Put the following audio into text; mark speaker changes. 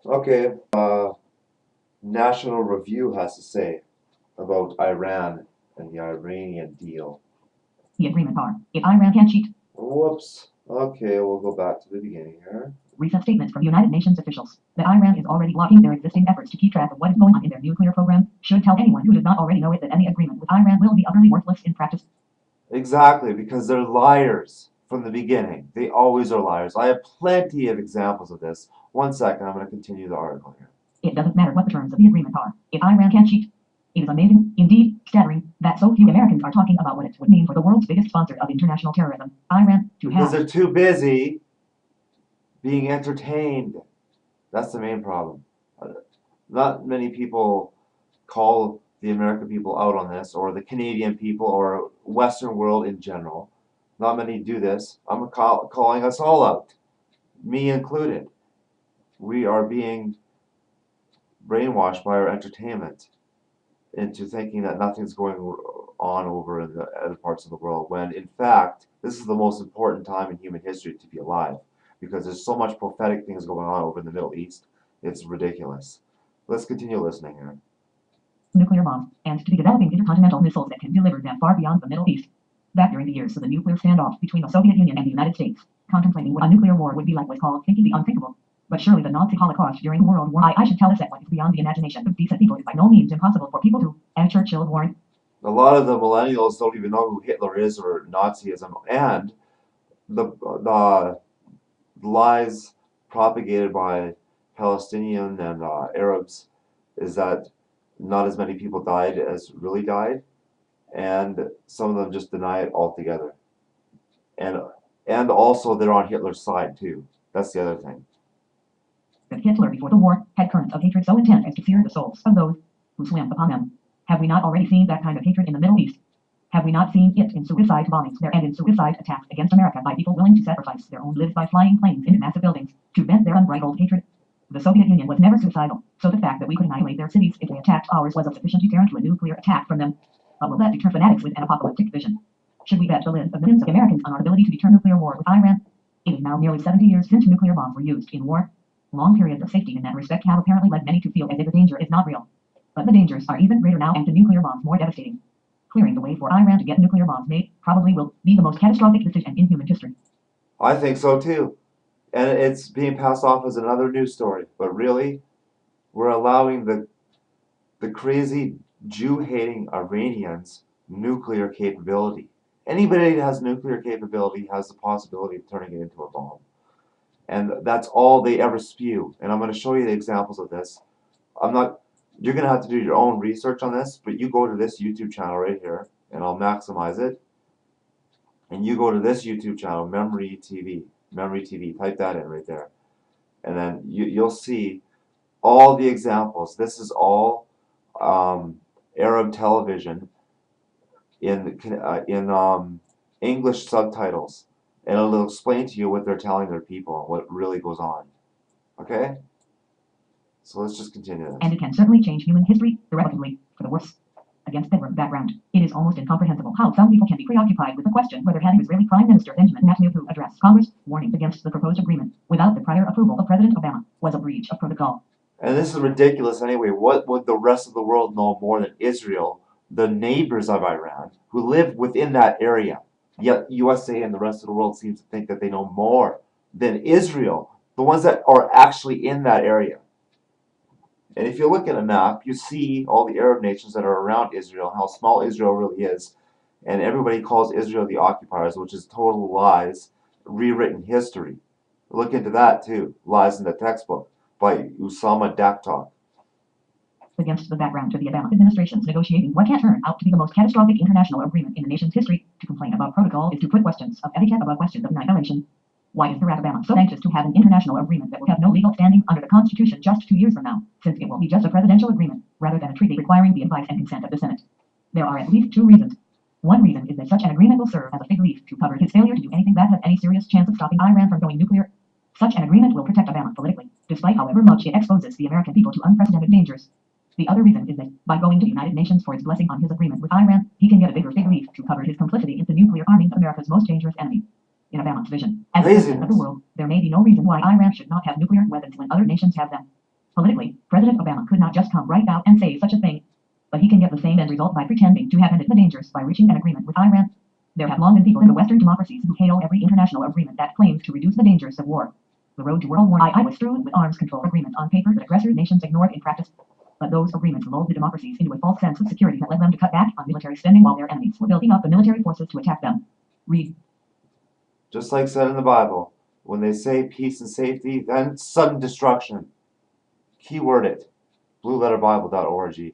Speaker 1: Okay, National Review has to say about Iran and the Iranian deal.
Speaker 2: The agreement are, if Iran can cheat.
Speaker 1: Whoops. Okay, we'll go back to the beginning here.
Speaker 2: Recent statements from United Nations officials that Iran is already blocking their existing efforts to keep track of what is going on in their nuclear program should tell anyone who does not already know it that any agreement with Iran will be utterly worthless in practice.
Speaker 1: Exactly, because they're liars from the beginning. They always are liars. I have plenty of examples of this. One second, I'm going to continue the article here.
Speaker 2: It doesn't matter what the terms of the agreement are, if Iran can cheat. It is amazing, indeed staggering, that so few Americans are talking about what it would mean for the world's biggest sponsor of international terrorism, Iran, to
Speaker 1: Because
Speaker 2: have.
Speaker 1: they're too busy being entertained. That's the main problem. Not many people call the American people out on this, or the Canadian people, or Western world in general. Not many do this. I'm calling us all out, me included. We are being brainwashed by our entertainment into thinking that nothing's going on over in the other parts of the world, when in fact, this is the most important time in human history to be alive, because there's so much prophetic things going on over in the Middle East. It's ridiculous. Let's continue listening here.
Speaker 2: Nuclear bombs, and to be developing intercontinental missiles that can deliver them far beyond the Middle East. Back during the years of the nuclear standoff between the Soviet Union and the United States, contemplating what a nuclear war would be like was called thinking the unthinkable. But surely the Nazi Holocaust during World War I should tell us that what is beyond the imagination of decent people is by no means impossible for people to, as Churchill warned.
Speaker 1: A lot of the millennials don't even know who Hitler is or Nazism, and the lies propagated by Palestinian and Arabs is that not as many people died as really died, and some of them just deny it altogether. And and also they're on Hitler's side too. That's the other thing.
Speaker 2: That Hitler before the war had currents of hatred so intense as to sear the souls of those who swam upon them. Have we not already seen that kind of hatred in the Middle East? Have we not seen it in suicide bombings there and in suicide attacks against America by people willing to sacrifice their own lives by flying planes into massive buildings to vent their unbridled hatred? The Soviet Union was never suicidal, so the fact that we could annihilate their cities if they attacked ours was a sufficient deterrent to a nuclear attack from them. But will that deter fanatics with an apocalyptic vision? Should we bet the lives of millions of Americans on our ability to deter nuclear war with Iran? It is now nearly 70 years since nuclear bombs were used in war. Long periods of safety in that respect have apparently led many to feel as if the danger is not real. But the dangers are even greater now and the nuclear bombs more devastating. Clearing the way for Iran to get nuclear bombs made probably will be the most catastrophic decision in human history.
Speaker 1: I think so too. And it's being passed off as another news story. But really, we're allowing the crazy Jew-hating Iranians nuclear capability. Anybody that has nuclear capability has the possibility of turning it into a bomb. And that's all they ever spew. And I'm going to show you the examples of this. I'm not. You're going to have to do your own research on this, but you go to this YouTube channel right here, and I'll maximize it. And you go to this YouTube channel, Memory TV. Memory TV. Type that in right there, and then you'll see all the examples. This is all Arab television in English subtitles, and it'll explain to you what they're telling their people and what really goes on. Okay? So let's just continue this.
Speaker 2: And it can certainly change human history irrevocably, for the worse. Against that background, it is almost incomprehensible how some people can be preoccupied with the question whether having Israeli Prime Minister Benjamin Netanyahu address Congress, warning against the proposed agreement, without the prior approval of President Obama, was a breach of protocol.
Speaker 1: And this is ridiculous anyway. What would the rest of the world know more than Israel, the neighbors of Iran, who live within that area? Yet USA and the rest of the world seems to think that they know more than Israel, the ones that are actually in that area. And if you look at a map, you see all the Arab nations that are around Israel, how small Israel really is. And everybody calls Israel the occupiers, which is total lies, rewritten history. Look into that too, lies in the textbook by Usama Daktar.
Speaker 2: Against the background of the Obama administration's negotiating what can turn out to be the most catastrophic international agreement in the nation's history, to complain about protocol is to put questions of etiquette above questions of annihilation. Why is Barack Obama so anxious to have an international agreement that will have no legal standing under the Constitution just 2 years from now, since it will be just a presidential agreement, rather than a treaty requiring the advice and consent of the Senate? There are at least two reasons. One reason is that such an agreement will serve as a fig leaf to cover his failure to do anything that has any serious chance of stopping Iran from going nuclear. Such an agreement will protect Obama politically, despite however much it exposes the American people to unprecedented dangers. The other reason is that, by going to the United Nations for its blessing on his agreement with Iran, he can get a bigger fig leaf to cover his complicity in the nuclear arming of America's most dangerous enemy. In a balanced vision, as the president of the world, there may be no reason why Iran should not have nuclear weapons when other nations have them. Politically, President Obama could not just come right out and say such a thing. But he can get the same end result by pretending to have ended the dangers by reaching an agreement with Iran. There have long been people in the Western democracies who hail every international agreement that claims to reduce the dangers of war. The road to World War II was strewn with arms control agreements on paper that aggressor nations ignored in practice. But those agreements lulled the democracies into a false sense of security that led them to cut back on military spending while their enemies were building up the military forces to attack them. Read.
Speaker 1: Just like said in the Bible, when they say peace and safety, then sudden destruction. Keyword it. blueletterbible.org.